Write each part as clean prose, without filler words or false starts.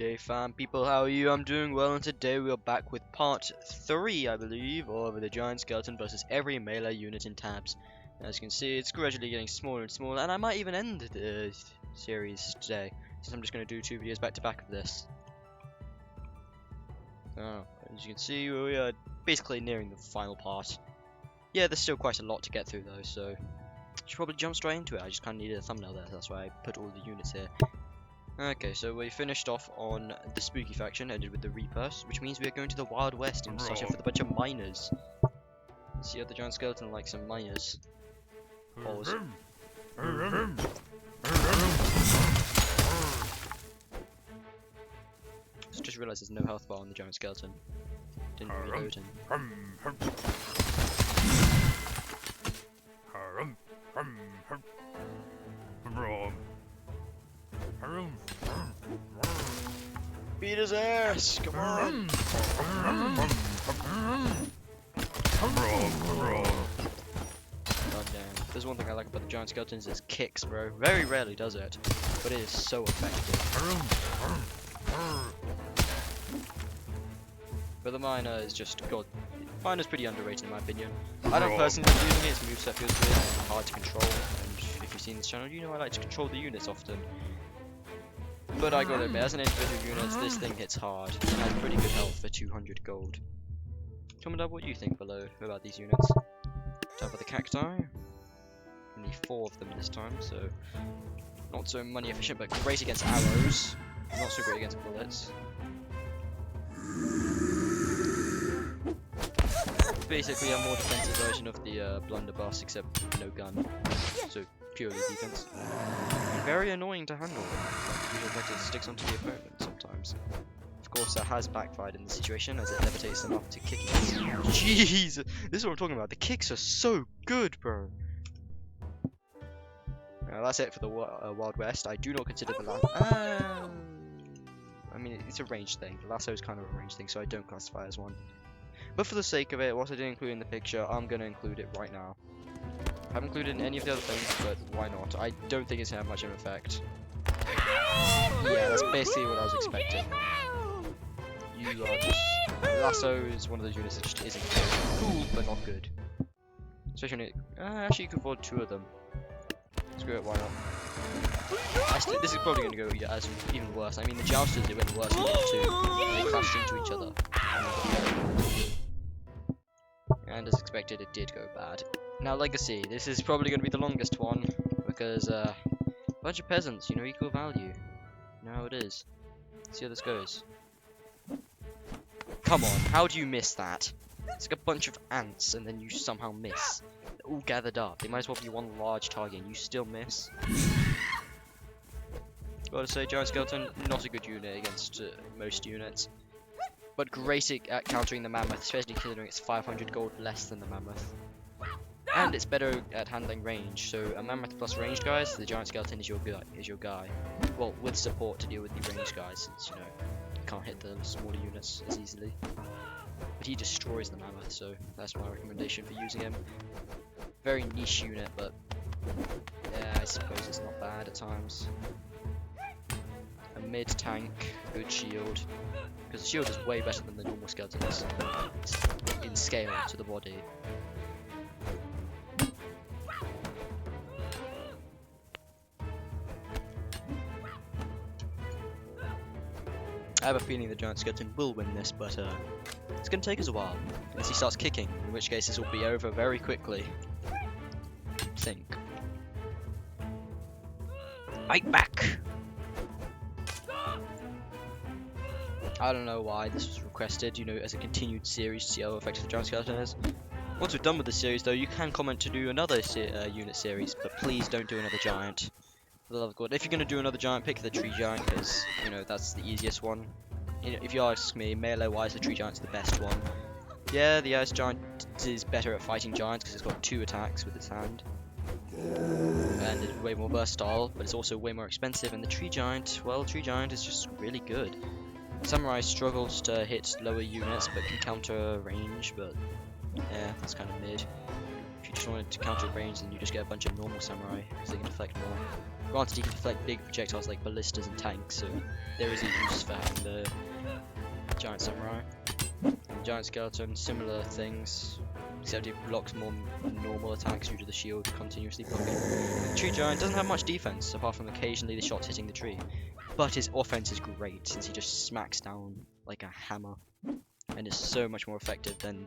Hey fam people, how are you? I'm doing well, and today we are back with part 3, I believe, of the Giant Skeleton versus every melee unit in tabs. As you can see, it's gradually getting smaller and smaller, and I might even end the series today, since I'm just going to do 2 videos back to back of this. So, as you can see, we are basically nearing the final part. Yeah, there's still quite a lot to get through though, so I should probably jump straight into it. I just kind of needed a thumbnail there, that's why I put all the units here. Okay, so we finished off on the spooky faction, ended with the Reapers, which means we are going to the Wild West and searching for the bunch of miners. Let's see how the Giant Skeleton likes some miners. Pause. So just realised there's no health bar on the Giant Skeleton. Didn't reload him. Beat his ass! Come on! God damn. There's one thing I like about the Giant Skeletons is kicks, bro. Very rarely does it, but it is so effective. But the miner is just god. Miner's pretty underrated in my opinion. I don't personally like using it, its moveset feels weird and hard to control, and if you've seen this channel, you know I like to control the units often. But I gotta admit, as an individual unit, this thing hits hard. It has pretty good health for 200 gold. Comment down what you think below about these units. Time for the cacti. Only 4 of them this time, so not so money efficient, but great against arrows. Not so great against bullets. Basically a more defensive version of the blunderbuss, except no gun. So purely defense. Very annoying to handle. Usually effective sticks onto the opponent sometimes. Of course, that has backfired in this situation as it levitates them up to kicking. Jeez, this is what I'm talking about. The kicks are so good, bro. That's it for the Wild West. I do not consider the lasso. I mean, it's a ranged thing. The lasso is kind of a ranged thing, so I don't classify as one. But for the sake of it, what I didn't include in the picture, I'm going to include it right now. I haven't included any of the other things, but why not? I don't think it's going to have much of an effect. Yeah, that's basically what I was expecting. You are just... Lasso is one of those units that just isn't cool, but not good. Especially when it... actually, you can afford 2 of them. Screw it, why not? This is probably going to go as even worse. I mean, the Jousters, it went worse than that too. They clashed into each other. And as expected, it did go bad. Now, Legacy. This is probably going to be the longest one, because, a bunch of peasants, you know, equal value. You know how it is. Let's see how this goes. Come on, how do you miss that? It's like a bunch of ants, and then you somehow miss. They're all gathered up. They might as well be one large target, and you still miss. Gotta say, Giant Skeleton, not a good unit against most units. But great at countering the Mammoth, especially considering it's 500 gold less than the Mammoth. And it's better at handling range, so a Mammoth plus ranged guys, the Giant Skeleton is your guy. Well, with support to deal with the ranged guys, since, you know, you can't hit the smaller units as easily. But he destroys the Mammoth, so that's my recommendation for using him. Very niche unit, but yeah, I suppose it's not bad at times. A mid-tank, good shield, because the shield is way better than the normal skeletons. It's in scale to the body. I have a feeling the Giant Skeleton will win this, but it's going to take us a while, unless he starts kicking, in which case this will be over very quickly. Think. Fight back! I don't know why this was requested, you know, as a continued series to see how effective the Giant Skeleton is. Once we're done with the series though, you can comment to do another unit series, but please don't do another Giant. For the love of God. If you're going to do another Giant, pick the Tree Giant, because, you know, that's the easiest one. You know, if you ask me, melee-wise, the Tree Giant's the best one. Yeah, the Ice Giant is better at fighting Giants, because it's got 2 attacks with its hand. And it's way more versatile, but it's also way more expensive, and the Tree Giant, well, Tree Giant is just really good. Samurai struggles to hit lower units, but can counter range, but yeah, that's kind of mid. If you just wanted to counter at range, then you just get a bunch of normal samurai, because they can deflect more. Granted, you can deflect big projectiles like ballistas and tanks, so there is a use for having the giant samurai. And giant skeleton, similar things, except it blocks more normal attacks due to the shield continuously blocking. The tree giant doesn't have much defense, apart from occasionally the shots hitting the tree. But his offense is great, since he just smacks down like a hammer. And is so much more effective than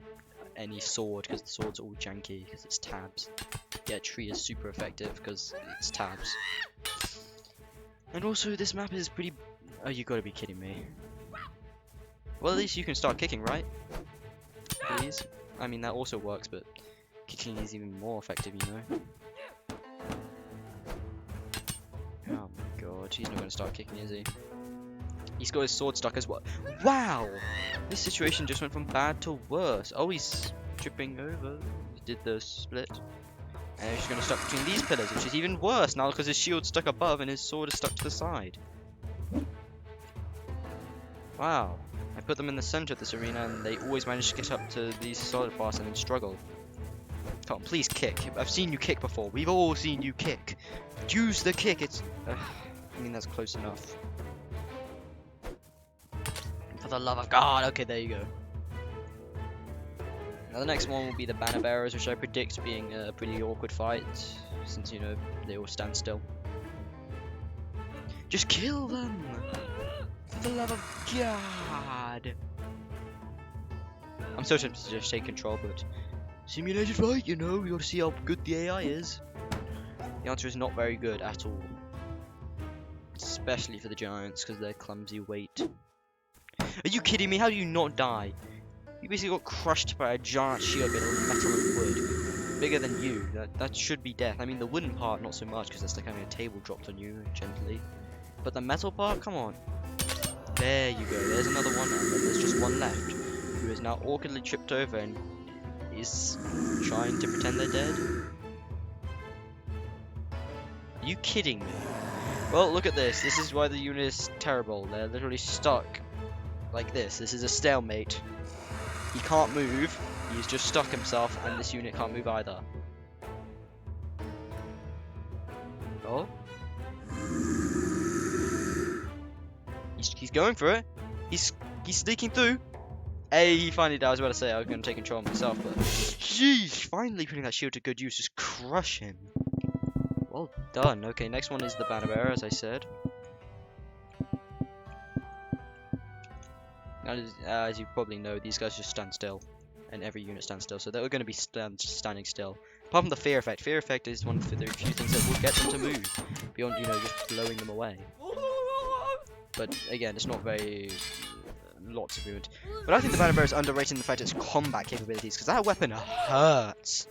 any sword, because the sword's all janky, because it's tabs. Yeah, tree is super effective, because it's tabs. And also, this map is pretty... Oh, you gotta be kidding me. Well, at least you can start kicking, right? Please? I mean, that also works, but kicking is even more effective, you know? Oh my god, he's not gonna start kicking, is he? He's got his sword stuck as well. Wow! This situation just went from bad to worse. Oh, he's tripping over. He did the split. And he's just gonna stuck between these pillars, which is even worse now because his shield's stuck above and his sword is stuck to the side. Wow. I put them in the center of this arena and they always manage to get up to these solid parts and then struggle. Come on, please kick. I've seen you kick before. We've all seen you kick. Use the kick. It's... I mean, that's close enough. For the love of God. Okay, there you go. Now the next one will be the banner bearers, which I predict being a pretty awkward fight, since, you know, they all stand still. Just kill them! For the love of God! I'm so tempted to just take control, but simulated fight, you know, we gotta see how good the AI is. The answer is not very good at all. Especially for the giants, because they're clumsy weight. Are you kidding me? How do you not die? You basically got crushed by a giant shield made of metal and wood. Bigger than you. That should be death. I mean, the wooden part, not so much, because that's like having a table dropped on you, gently. But the metal part? Come on. There you go. There's another one, and then there's just one left, who is now awkwardly tripped over and is trying to pretend they're dead. Are you kidding me? Well, look at this. This is why the unit is terrible. They're literally stuck like this. This is a stalemate. He can't move. He's just stuck himself, and this unit can't move either. Oh. He's going for it. He's sneaking through. Hey, he finally died. I was about to say I was going to take control of myself, but sheesh, finally putting that shield to good use. Just crush him. Well done. Okay, next one is the banner bearer, as I said. Now, as you probably know, these guys just stand still, and every unit stands still, so they're going to be standing still. Apart from the fear effect. Fear effect is one of the few things that will get them to move, beyond, you know, just blowing them away. But again, it's not very lots of movement. But I think the banner bearer is underrated in the fact its combat capabilities, because that weapon hurts.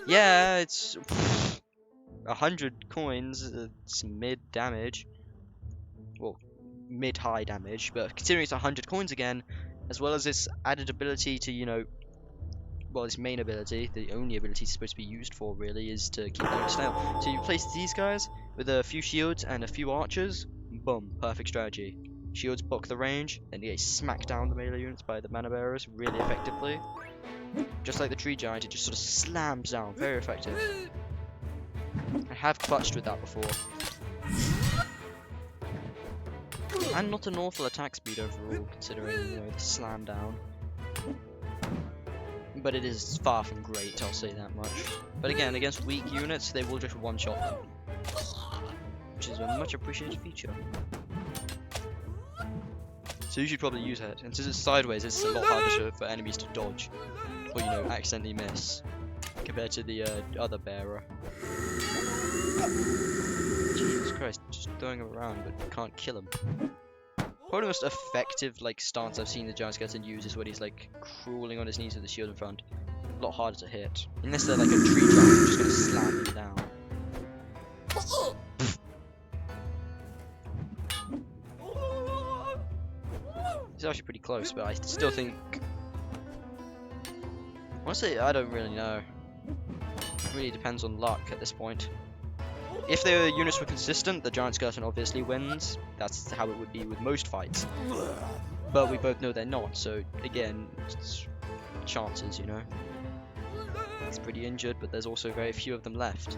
Yeah, it's 100 coins. It's mid damage. Well, mid-high damage, but considering it's 100 coins again, as well as its added ability to, you know, well, its main ability, the only ability it's supposed to be used for, really, is to keep them still. So you place these guys with a few shields and a few archers, boom, perfect strategy. Shields block the range, then they smack down the melee units by the banner bearers really effectively. Just like the tree giant, it just sort of slams down, very effective. I have clutched with that before. And not an awful attack speed overall, considering, you know, the slam down. But it is far from great, I'll say that much. But again, against weak units, they will just one-shot them. Which is a much appreciated feature. So you should probably use that. And since it's sideways, it's a lot harder for enemies to dodge. Or, you know, accidentally miss. Compared to the other bearer. Jesus Christ, just throwing him around, but can't kill him. Probably the most effective, like, stance I've seen the giant skeleton use is when he's, like, crawling on his knees with the shield in front. A lot harder to hit. Unless they're like a tree giant, just gonna slam him down. He's actually pretty close, but I still think... Honestly, I don't really know. It really depends on luck at this point. If the units were consistent, the giant skeleton obviously wins. That's how it would be with most fights. But we both know they're not, so again, it's chances, you know. He's pretty injured, but there's also very few of them left.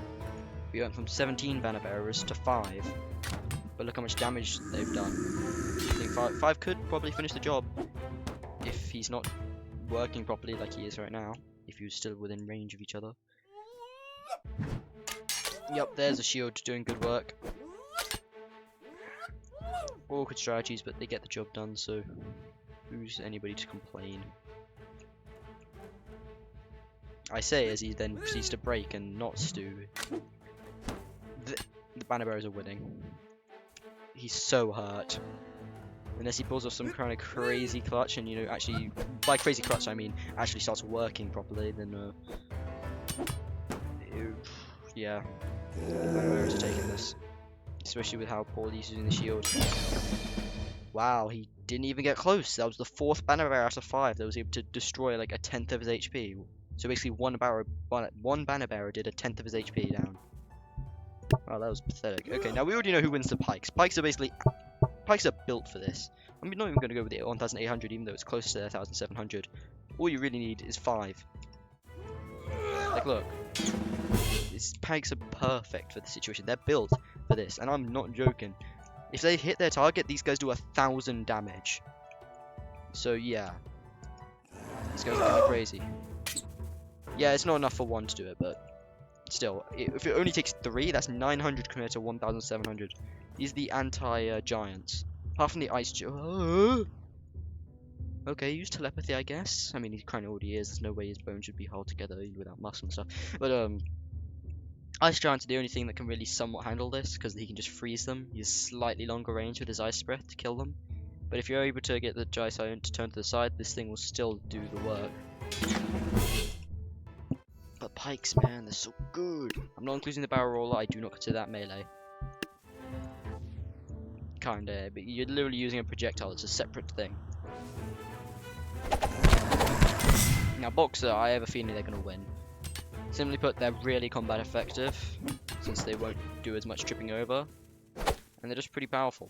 We went from 17 banner bearers to 5. But look how much damage they've done. I think five could probably finish the job if he's not working properly like he is right now. If he was still within range of each other. Yep, there's a shield doing good work. Awkward strategies, but they get the job done, so who's anybody to complain? I say as he then proceeds to break and not stew. The banner bearers are winning. He's so hurt. Unless he pulls off some kind of crazy clutch and, you know, actually, by crazy clutch I mean actually starts working properly, then yeah, the banner bearers are taking this. Especially with how poorly he's using the shield. Wow, he didn't even get close. That was the 4th banner bearer out of 5 that was able to destroy like a 10th of his HP. So basically one banner bearer did a 10th of his HP down. Wow, that was pathetic. Okay, now we already know who wins the pikes. Pikes are built for this. I'm not even going to go with the 1,800 even though it's close to 1,700. All you really need is 5. Like look. These pikes are perfect for the situation. They're built for this, and I'm not joking. If they hit their target, these guys do 1,000 damage. So yeah, these guys are kind of crazy. Yeah, it's not enough for one to do it, but still, if it only takes 3, that's 900 compared to 1,700. These are the anti-giants. Apart from the ice. Okay, use telepathy, I guess. I mean, he kind of already is. There's no way his bones should be held together without muscle and stuff. But Ice Giant's the only thing that can really somewhat handle this, because he can just freeze them. He has slightly longer range with his Ice Breath to kill them. But if you're able to get the Giant to turn to the side, this thing will still do the work. But pikes, man, they're so good. I'm not including the barrel roller, I do not consider that melee. Kinda, but you're literally using a projectile, it's a separate thing. Now Boxer, I have a feeling they're going to win. Simply put, they're really combat effective, since they won't do as much tripping over, and they're just pretty powerful.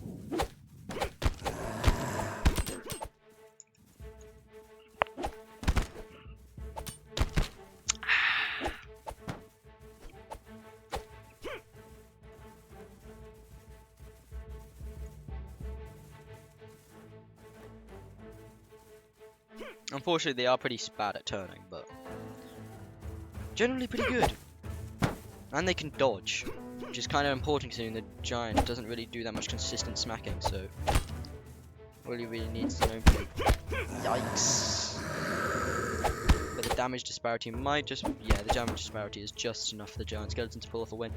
Unfortunately, they are pretty bad at turning, but generally pretty good. And they can dodge, which is kind of important considering the giant doesn't really do that much consistent smacking, so all he really needs is an opening. Yikes. But the damage disparity might just, yeah, the damage disparity is just enough for the giant skeleton to pull off a win.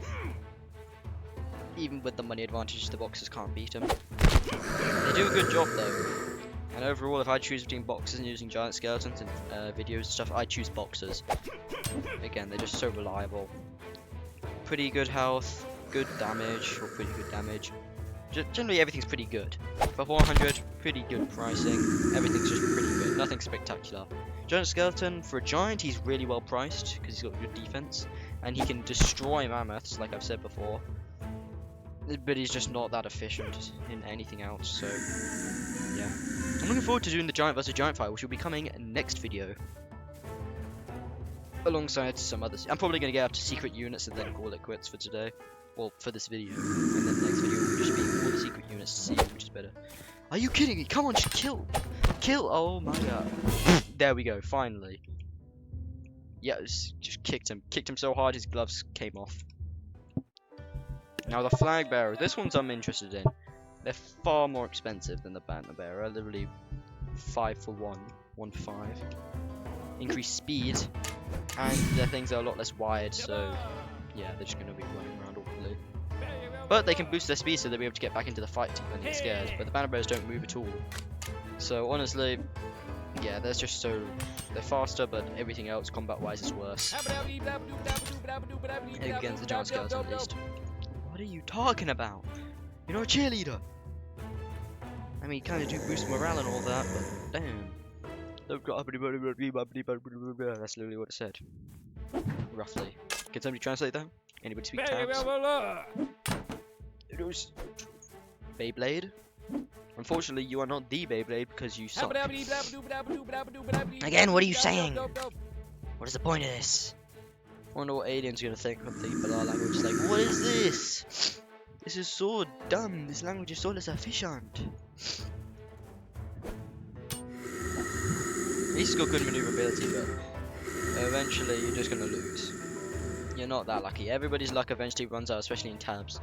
Even with the money advantage, the boxers can't beat him. They do a good job though. And overall, if I choose between boxers and using giant skeletons and videos and stuff, I choose boxers. Again, they're just so reliable. Pretty good health, good damage, or pretty good damage. Generally, everything's pretty good. For 400, pretty good pricing. Everything's just pretty good, nothing spectacular. Giant skeleton, for a giant, he's really well priced because he's got good defense. And he can destroy mammoths, like I've said before. But he's just not that efficient in anything else, so yeah. I'm looking forward to doing the giant versus giant fight, which will be coming next video. Alongside some others. I'm probably going to get up to secret units and then call it quits for today. Well, for this video. And then the next video will just be all the secret units to see which is better. Are you kidding me? Come on, just kill! Kill! Oh my god. There we go, finally. Yeah, just kicked him. Kicked him so hard his gloves came off. Now the flag bearer, this one's I'm interested in. They're far more expensive than the banner bearer, literally 5 for 1, 1 for 5. Increased speed, and their things are a lot less wide, so yeah, they're just going to be running around awkwardly. But they can boost their speed so they'll be able to get back into the fight when they get scared, but the banner bearers don't move at all. So honestly, yeah, they're just so, they're faster, but everything else combat-wise is worse. Against the giant skeleton at least. What are you talking about? You're not a cheerleader! I mean, you kind of do boost morale and all that, but damn. That's literally what it said. Roughly. Can somebody translate that? Anybody speak tabs? It was Beyblade. Unfortunately, you are not the Beyblade because you suck. Again, what are you saying? What is the point of this? Wonder what aliens are gonna think of the Bala language. Like, what is this? This is so dumb. This language is so insufficient. He's got good maneuverability, but eventually you're just gonna lose. You're not that lucky. Everybody's luck eventually runs out, especially in tabs.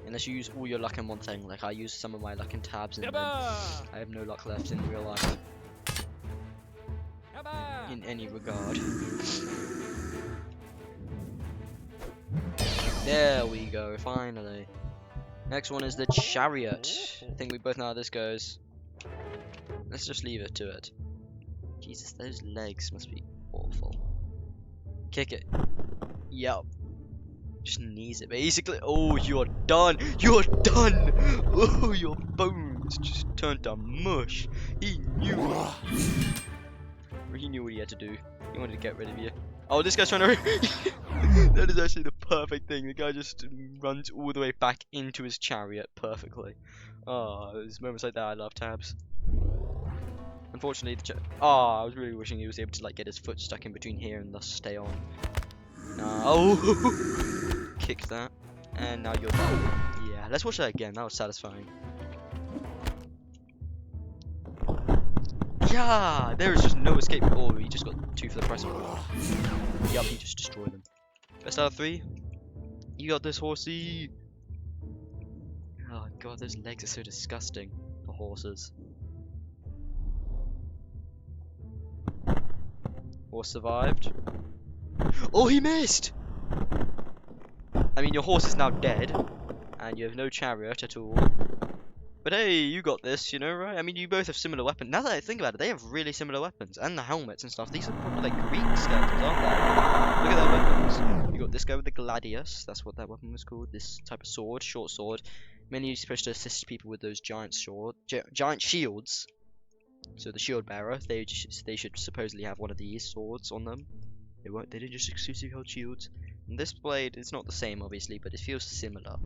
Unless you use all your luck in one thing. Like I use some of my luck in tabs, and then I have no luck left in real life. In any regard. There we go, finally. Next one is the chariot. I think we both know how this goes. Let's just leave it to it. Jesus, those legs must be awful. Kick it. Yep. Just knees it basically. Oh, you're done. You're done. Oh, your bones just turned to mush. He knew it. He knew what he had to do. He wanted to get rid of you. Oh, this guy's trying to. That is actually the perfect thing. The guy just runs all the way back into his chariot perfectly. Oh, there's moments like that I love tabs. Unfortunately, I was really wishing he was able to like get his foot stuck in between here and thus stay on. No. Kick that. And now you're done. Yeah, let's watch that again. That was satisfying. Yeah, there is just no escape. Oh, he just got 2 for the price of 1. Yup, he just destroyed them. Best out of 3. You got this, horsey. Oh god, those legs are so disgusting for horses. Horse survived. Oh, he missed! I mean, your horse is now dead, and you have no chariot at all. But hey, you got this, you know, right? I mean, you both have similar weapons. Now that I think about it, they have really similar weapons, and the helmets and stuff. These are probably like Greek skeletons, aren't they? Look at their weapons. You got this guy with the gladius. That's what that weapon was called. This type of sword, short sword. Mainly supposed to assist people with those giant shields. So the shield bearer, they should supposedly have one of these swords on them. They won't. They didn't just exclusively hold shields. And this blade, it's not the same, obviously, but it feels similar.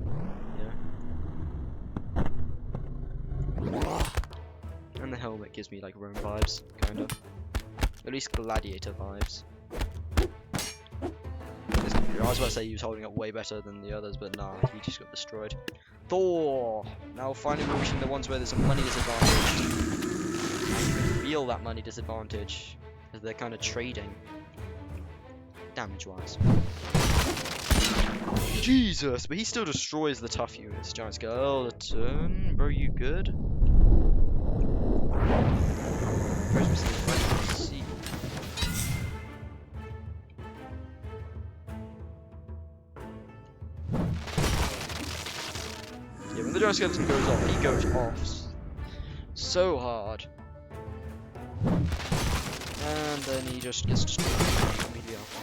Yeah. And the helmet gives me like Rome vibes, kind of. At least gladiator vibes. I was about to say he was holding up way better than the others, but nah, he just got destroyed. Thor! Now finally we're reaching the ones where there's a money disadvantage. And you can feel that money disadvantage, as they're kind of trading. Damage-wise. Jesus, but he still destroys the tough units. Giant skeleton, bro, you good? Yeah, when the giant skeleton goes off, he goes off so hard. And then he just gets destroyed immediately after.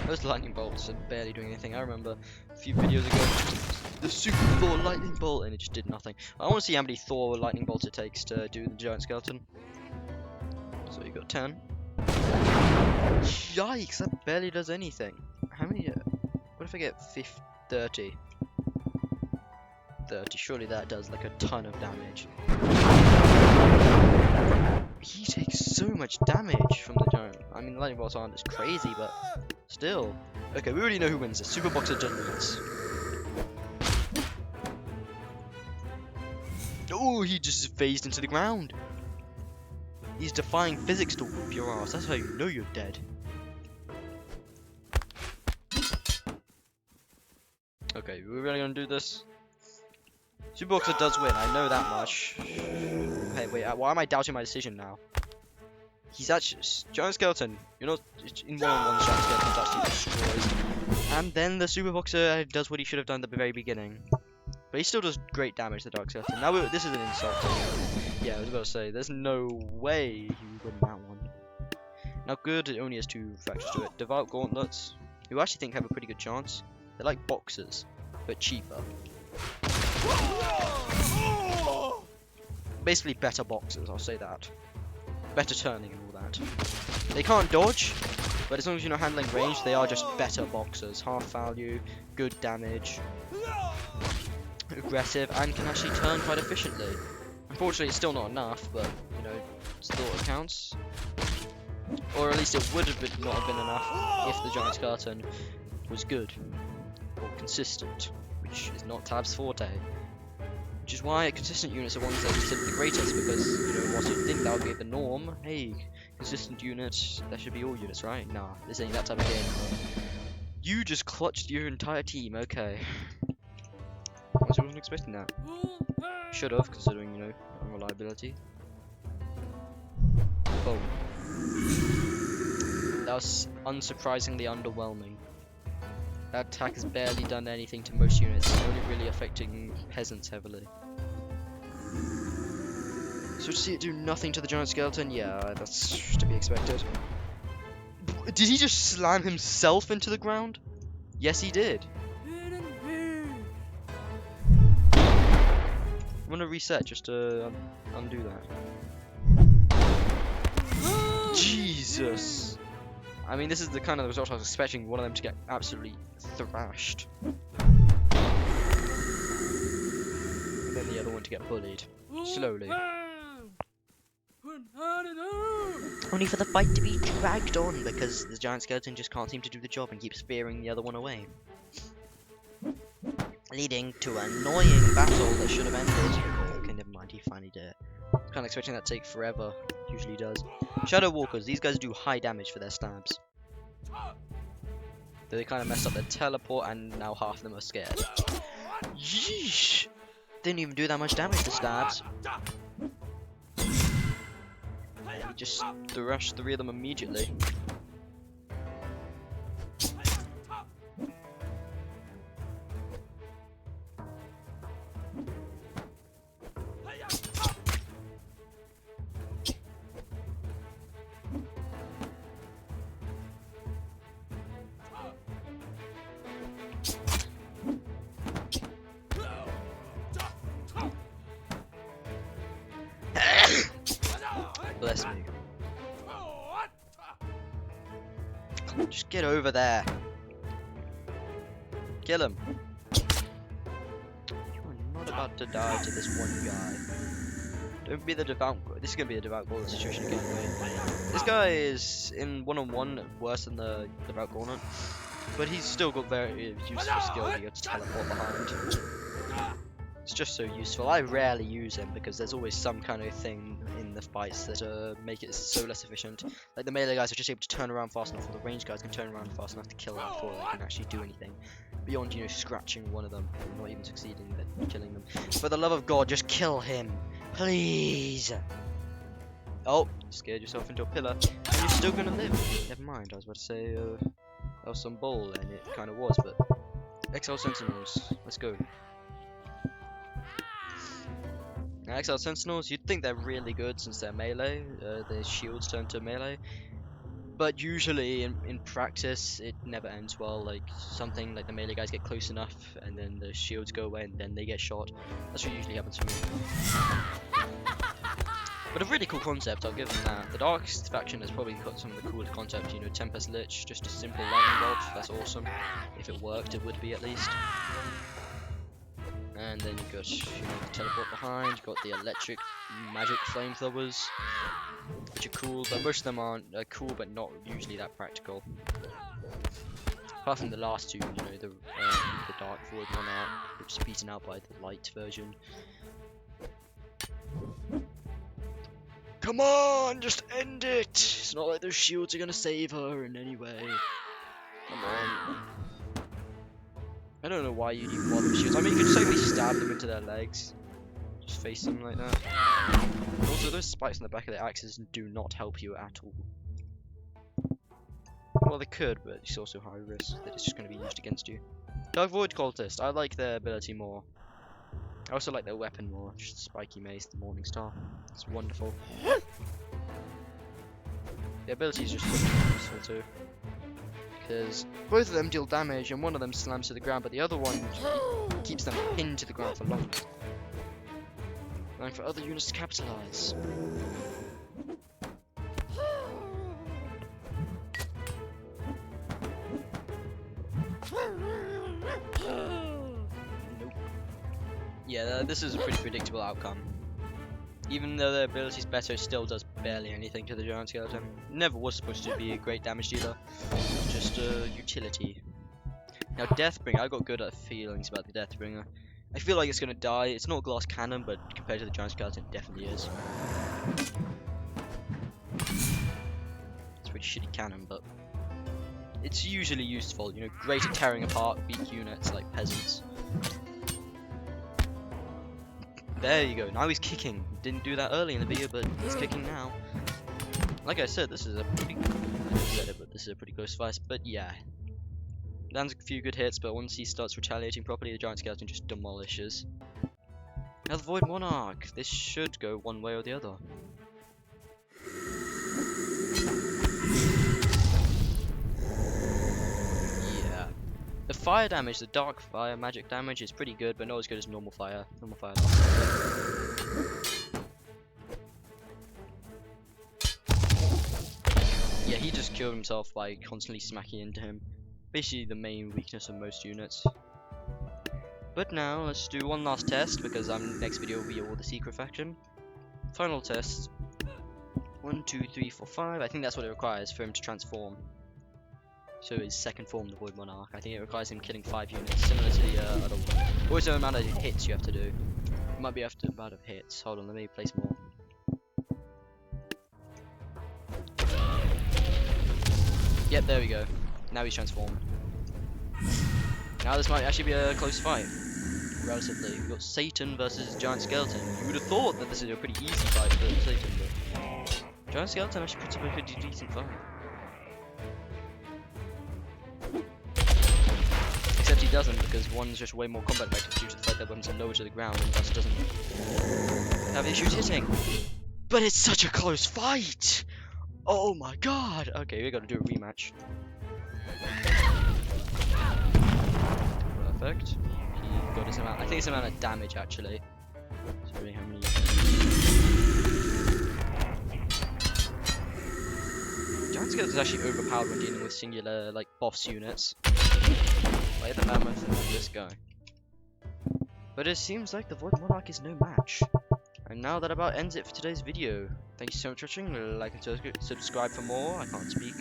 Those lightning bolts are barely doing anything. I remember a few videos ago, the Super Thor lightning bolt, and it just did nothing. I want to see how many Thor lightning bolts it takes to do the giant skeleton. So you got 10. Yikes, that barely does anything. How many? What if I get 30? 30. Surely that does like a ton of damage. He takes so much damage from the giant. I mean, lightning bolts aren't as crazy, but still. Okay, we already know who wins this. Super Boxer wins. Oh, he just phased into the ground. He's defying physics to whoop your ass. That's how you know you're dead. Okay, we're really gonna do this. Super Boxer does win, I know that much. Hey, wait, why am I doubting my decision now? He's actually... Giant Skeleton, you're not... In one-on-one, Giant Skeleton's actually destroys. And then the Super Boxer does what he should have done at the very beginning. But he still does great damage to the Dark Skeleton. Now, this is an insult to him. Yeah, I was about to say, there's no way he would win that one. Now, good, it only has 2 factors to it. Devout Gauntlets, who I actually think have a pretty good chance. They're like boxers, but cheaper. Basically better boxers, I'll say that. Better turning and all that. They can't dodge, but as long as you're not handling range, they are just better boxers. Half value, good damage, aggressive, and can actually turn quite efficiently. Unfortunately, it's still not enough, but, you know, still it counts. Or at least it would have not have been enough if the giant skeleton was good or consistent, which is not Tab's forte. Which is why consistent units are ones that are considered the greatest, because, you know, whilst you'd think that would be the norm, hey, consistent units, that should be all units, right? Nah, this ain't that type of game. You just clutched your entire team, okay. I wasn't expecting that. Should have, considering, you know, unreliability. Boom. That was unsurprisingly underwhelming. That attack has barely done anything to most units, only really affecting peasants heavily. So to see it do nothing to the giant skeleton, yeah, that's to be expected. Did he just slam himself into the ground? Yes, he did. I'm gonna reset just to undo that. Jesus! I mean, this is the kind of result I was expecting, one of them to get absolutely thrashed. And then the other one to get bullied. Slowly. Only for the fight to be dragged on because the giant skeleton just can't seem to do the job and keeps fearing the other one away. Leading to an annoying battle that should have ended. Okay, never mind, he finally did it. I was kind of expecting that to take forever. Usually does. Shadow Walkers, these guys do high damage for their stabs. They kind of messed up their teleport and now half of them are scared. Yeesh! Didn't even do that much damage to stabs. He just thrashed 3 of them immediately. Bless me. Come on, just get over there. Kill him. You're not about to die to this one guy. Don't be the devout. This is gonna be a devout gauntlet situation again. Wait. This guy is in one-on-one worse than the devout gauntlet, but he's still got very useful skill. You got to teleport behind. It's just so useful. I rarely use him because there's always some kind of thing in the fights that make it so less efficient. Like the melee guys are just able to turn around fast enough, or the range guys can turn around fast enough to kill them before they can actually do anything. Beyond, you know, scratching one of them, and not even succeeding at killing them. For the love of God, just kill him, please. Oh, you scared yourself into a pillar, and you're still gonna live. Never mind. I was about to say that was some bull, and it kind of was, but Exile Sentinels. Let's go. Now, Exile Sentinels, you'd think they're really good since they're melee, their shields turn to melee, but usually in practice it never ends well. Like something like the melee guys get close enough and then the shields go away and then they get shot. That's what usually happens for me. But a really cool concept, I'll give them that. The Dark faction has probably got some of the cooler concepts, you know, Tempest Lich, just a simple lightning bolt, that's awesome. If it worked, it would be at least. And then you've got, you know, the teleport behind, you've got the electric magic flamethrowers, which are cool, but most of them aren't cool, but not usually that practical. Apart from the last two, you know, the Dark Void one out, which is beaten out by the light version. Come on, just end it! It's not like those shields are gonna save her in any way. Come on. I don't know why you'd even bother with shields. I mean, you could just like stab them into their legs. Just face them like that. And also, those spikes on the back of their axes do not help you at all. Well, they could, but it's also high risk that it's just going to be used against you. Dark Void Cultist, I like their ability more. I also like their weapon more. Just Spiky Mace, the Morning Star. It's wonderful. The ability is just so useful too. Because both of them deal damage and one of them slams to the ground, but the other one keeps them pinned to the ground for longer. Allowing for other units to capitalize. Nope. Yeah, this is a pretty predictable outcome. Even though their ability's better, it still does barely anything to the Giant Skeleton. Never was supposed to be a great damage dealer, just a utility. Now Deathbringer, I got good at feelings about the Deathbringer. I feel like it's gonna die. It's not a glass cannon, but compared to the Giant Skeleton, it definitely is. It's a pretty shitty cannon, but it's usually useful. You know, great at tearing apart weak units like peasants. There you go. Now he's kicking. Didn't do that early in the video, but he's kicking now. Like I said, this is a pretty. I said it, but this is a pretty close fight. But yeah, lands a few good hits, but once he starts retaliating properly, the Giant Skeleton just demolishes. Now the Void Monarch. This should go one way or the other. Yeah. The fire damage, the dark fire magic damage is pretty good, but not as good as normal fire. Normal fire. Yeah, he just killed himself by constantly smacking into him. Basically the main weakness of most units. But now, let's do one last test, because next video will be all the secret faction. Final test. 1, 2, 3, 4, 5. I think that's what it requires for him to transform. So his second form, the Void Monarch. I think it requires him killing 5 units, similar to the other one. Also the amount of hits you have to do. It might be after the amount of hits. Hold on, let me place more. Yep, there we go. Now he's transformed. Now this might actually be a close fight. Relatively. We've got Satan versus Giant Skeleton. You would have thought that this is a pretty easy fight for Satan, but Giant Skeleton actually puts up a pretty decent fight. Except he doesn't, because one's just way more combat effective due to the fact that weapons are lower to the ground and thus doesn't have issues hitting. But it's such a close fight! Oh my god! Okay, we gotta do a rematch. Perfect. He got his amount. I think it's amount of damage actually. So really how many? Giant Skeleton is actually overpowered when dealing with singular like boss units, like the Mammoth and this guy. But it seems like the Void Monarch is no match. And now that about ends it for today's video. Thank you so much for watching. Like and subscribe for more. I can't speak.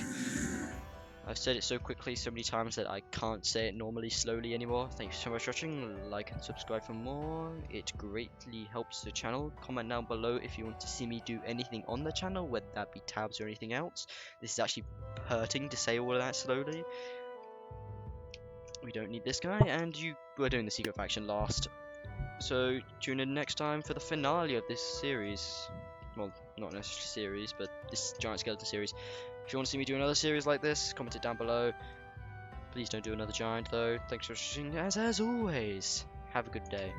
I've said it so quickly so many times that I can't say it normally slowly anymore. Thank you so much for watching. Like and subscribe for more. It greatly helps the channel. Comment down below if you want to see me do anything on the channel, whether that be tabs or anything else. This is actually hurting to say all of that slowly. We don't need this guy, and we're doing the secret faction last. So tune in next time for the finale of this series. Well, not necessarily series, but this Giant Skeleton series. If you want to see me do another series like this, comment it down below. Please don't do another giant though. Thanks for watching, as always. Have a good day.